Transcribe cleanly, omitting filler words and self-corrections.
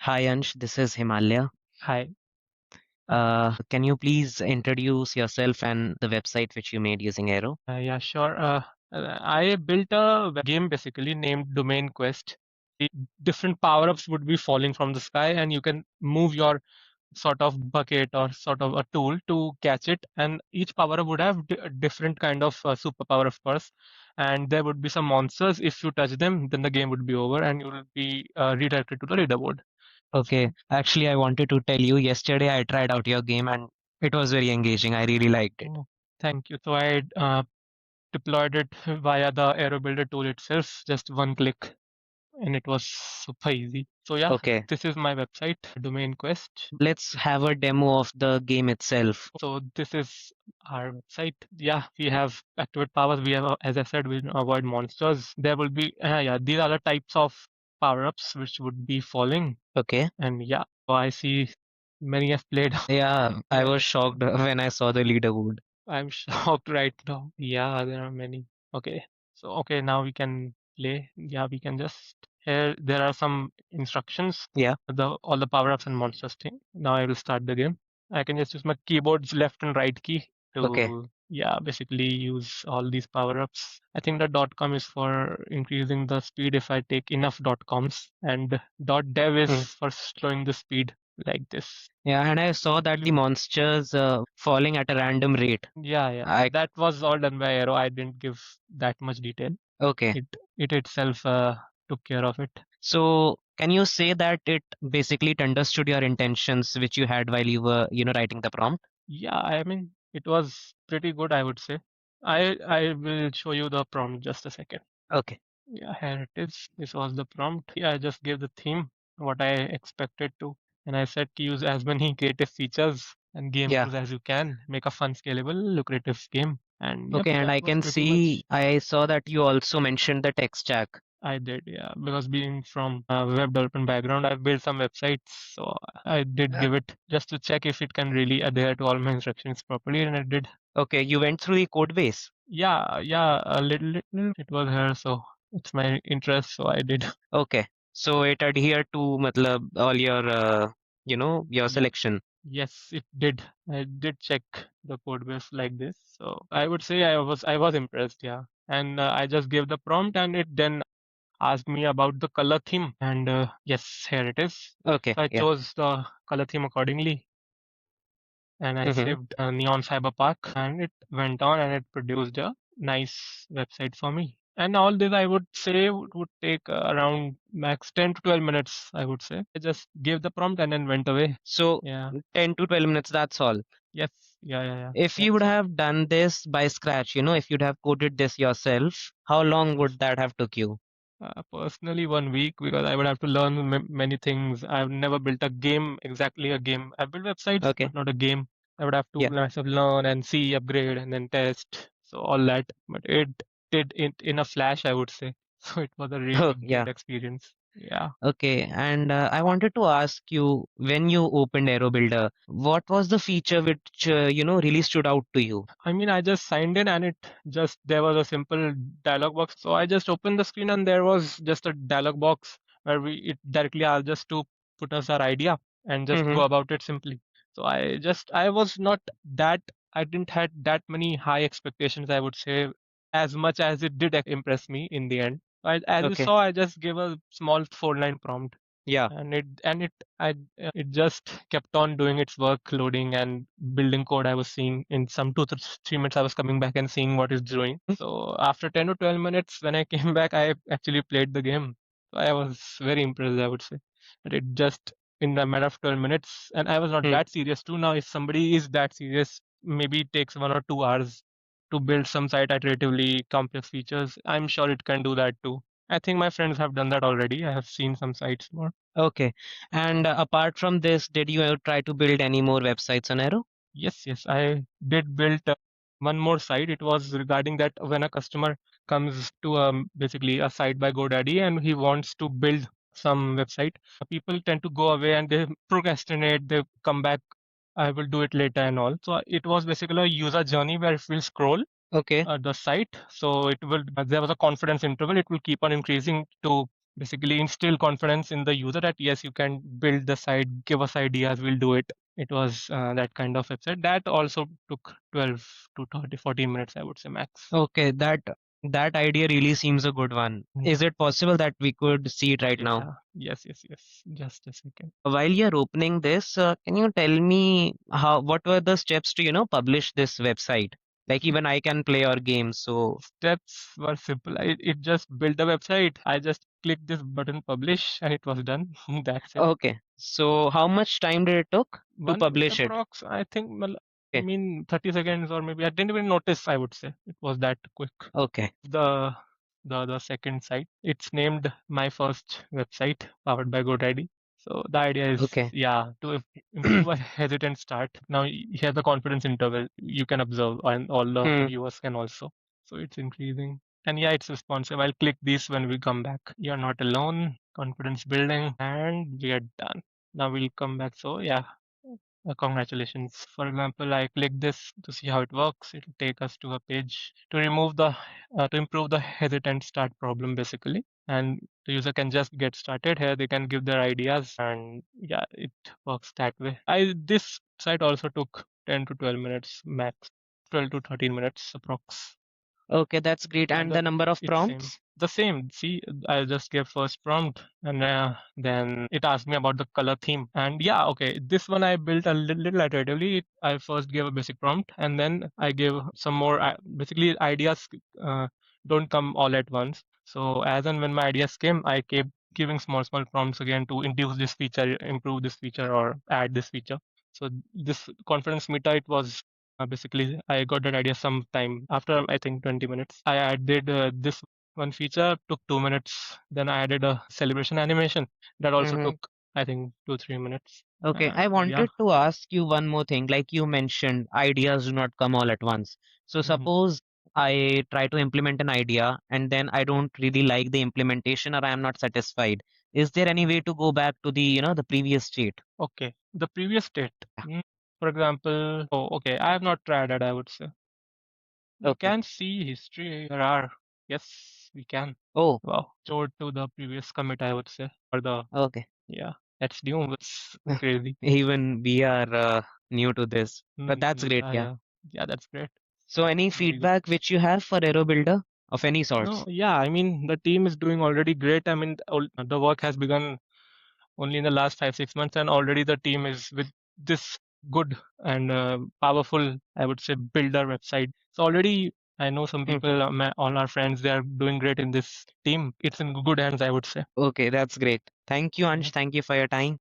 Hi Ansh, this is Himalaya. Hi. Can you please introduce yourself and the website which you made using Airo? Yeah, sure. I built a game basically named Domain Quest. The different power-ups would be falling from the sky, and you can move your sort of bucket or sort of a tool to catch it. And each power-up would have a different kind of superpower, of course. And there would be some monsters. If you touch them, then the game would be over, and you will be redirected to the leaderboard. Okay, actually, I wanted to tell you yesterday I tried out your game and it was very engaging. I really liked it. Oh, thank you. So I deployed it via the Airo Builder tool itself, just one click, and it was super easy. So yeah, Okay, this is my website, Domain Quest. let's have a demo of the game itself. So this is our website. Yeah, we have activate powers. We have, as I said, we avoid monsters. There will be, yeah, these are the types of power-ups which would be falling. Okay. And yeah, so I see many have played. Yeah, I Yeah, was shocked when I saw the leaderboard. I'm shocked right now. Yeah, there are many. Okay. So, okay, now we can play. Yeah, we can just here there are some instructions. Yeah, The all the power-ups and monsters thing. Now I will start the game. I can just use my keyboard's left and right key okay. to yeah, basically use all these power-ups. I think the .com is for increasing the speed if I take enough .coms, and .dev is Hmm. for slowing the speed like this. Yeah, and I saw that the monsters falling at a random rate. Yeah, yeah. I That was all done by Aero. I didn't give that much detail. Okay. It itself took care of it. So can you say that it basically it understood your intentions which you had while you were, writing the prompt? Yeah, I mean it was pretty good, I would say. I will show you the prompt just a second. Okay. Yeah, here it is. This was the prompt. Yeah, I just gave the theme what I expected to, and I said to use as many creative features and game Yeah. modes as you can. Make a fun, scalable, lucrative game. And yep, Okay. And that I was can pretty much. see, I saw that you also mentioned the tech stack. I did, yeah. Because being from a web development background, I've built some websites, so I did give it just to check if it can really adhere to all my instructions properly, and it did. Okay. You went through the code base. Yeah, yeah, a little. It was here, so it's my interest, so I did. Okay. So it adhered to matlab, all your, your Yeah. selection. Yes, it did. I did check the code base like this, so I would say I was impressed, yeah. And I just gave the prompt, and it then asked me about the color theme, and yes, here it is. Okay. So I Yeah. chose the color theme accordingly, and I Mm-hmm. saved Neon Cyber Park, and it went on and it produced a nice website for me. And all this I would say would take around max 10 to 12 minutes, I would say. I just gave the prompt and then went away. So Yeah. 10 to 12 minutes, that's all. Yes. Yeah, yeah, yeah. If you would That's all. have done this by scratch, if you'd have coded this yourself, how long would that have took you? Personally, 1 week because I would have to learn many things. I've never built a game, exactly a game. I've built websites, Okay. but not a game. I would have to Yeah. myself learn and see, upgrade, and then test. So all that. But it did it in a flash, I would say. So it was a Oh, really yeah. great experience. Yeah. Okay, and I wanted to ask you, when you opened Aero Builder, what was the feature which really stood out to you? I mean, I just signed in and it just, there was a simple dialog box. So I just opened the screen and there was just a dialog box where it directly asked us to put us our idea and just Mm-hmm. go about it simply. So I was not that, I didn't had that many high expectations, I would say, as much as it did impress me in the end. As you Okay. saw, I just gave a small 4-line prompt Yeah. it just kept on doing its work, loading and building code. I was seeing in some 2 to 3 minutes I was coming back and seeing what it's doing. So after 10 to 12 minutes when I came back, I actually played the game. So I was very impressed, I would say, but it just in a matter of 12 minutes, and I was not Mm. that serious too. Now if somebody is that serious, maybe it takes 1 or 2 hours to build some site iteratively complex features. I'm sure it can do that too. I think my friends have done that already. I have seen some sites more. Okay. And apart from this, did you try to build any more websites on Aero? Yes, yes, I did build one more site. It was regarding that when a customer comes to basically a site by GoDaddy and he wants to build some website, people tend to go away and they procrastinate. They come back. I will do it later and all. So it was basically a user journey where it will scroll Okay. the site. So it will, there was a confidence interval. It will keep on increasing to basically instill confidence in the user that yes, you can build the site, give us ideas, we'll do it. It was that kind of website. That also took 12 to 30, 14 minutes, I would say max. Okay, that idea really seems a good one. Is it possible that we could see it right now? Yeah. Yes, yes, yes. Just a second. While you're opening this, can you tell me what were the steps to, publish this website? Like even I can play your game, so Steps were simple. It just built the website. I just clicked this button, publish, and it was done. That's it. okay. So how much time did it took to One minute publish it? approx, I think. I Okay. mean, 30 seconds or maybe I didn't even notice, I would say. It was that quick. Okay. The the second site, it's named My First Website, powered by GoDaddy. So the idea is, Okay. yeah, to improve a hesitant start. Now here's the confidence interval you can observe, and all the Hmm. viewers can also. So it's increasing. And yeah, it's responsive. I'll click this when we come back. You're not alone. Confidence building, and we are done. Now we'll come back. So yeah, congratulations. For example, I click this to see how it works. It'll take us to a page to remove the to improve the hesitant start problem basically. And the user can just get started here. They can give their ideas, and yeah, it works that way. I This site also took 10 to 12 minutes max, 12 to 13 minutes approx. Okay, that's great. And And the number of it's same. prompts? The same. See, I just gave first prompt, and then it asked me about the color theme. And yeah, okay, this one I built a little iteratively. I first gave a basic prompt, and then I gave some more. Basically, ideas don't come all at once. So as and when my ideas came, I kept giving small prompts again to introduce this feature, improve this feature, or add this feature. So this confidence meter, it was basically, I got that idea sometime after I think 20 minutes. I added this one feature, took 2 minutes. Then I added a celebration animation that also Mm-hmm. took I think 2 3 minutes. Okay, I Yeah. wanted to ask you one more thing. Like you mentioned, ideas do not come all at once. So Mhm. suppose I try to implement an idea and then I don't really like the implementation or I am not satisfied. Is there any way to go back to the previous state? Okay. The previous state. For example, oh, okay, I have not tried that, I would say. We Okay. can see history. There are. Yes, we can. Oh, Wow. Stored to the previous commit, I would say. Or the, okay. yeah, that's new. It's crazy. Even we are new to this, but that's great. Yeah, Yeah. yeah. Yeah, that's great. So any Really good. feedback which you have for Aero Builder of any No, sorts? yeah, I mean, the team is doing already great. I mean, the work has begun only in the last 5 6 months, and already the team is with this good and powerful, I would say, builder website. So already I know some Hmm. people, all our friends, they are doing great in this team. It's in good hands, I would say. Okay, that's great. Thank you, Mhm. Ansh. Thank you for your time.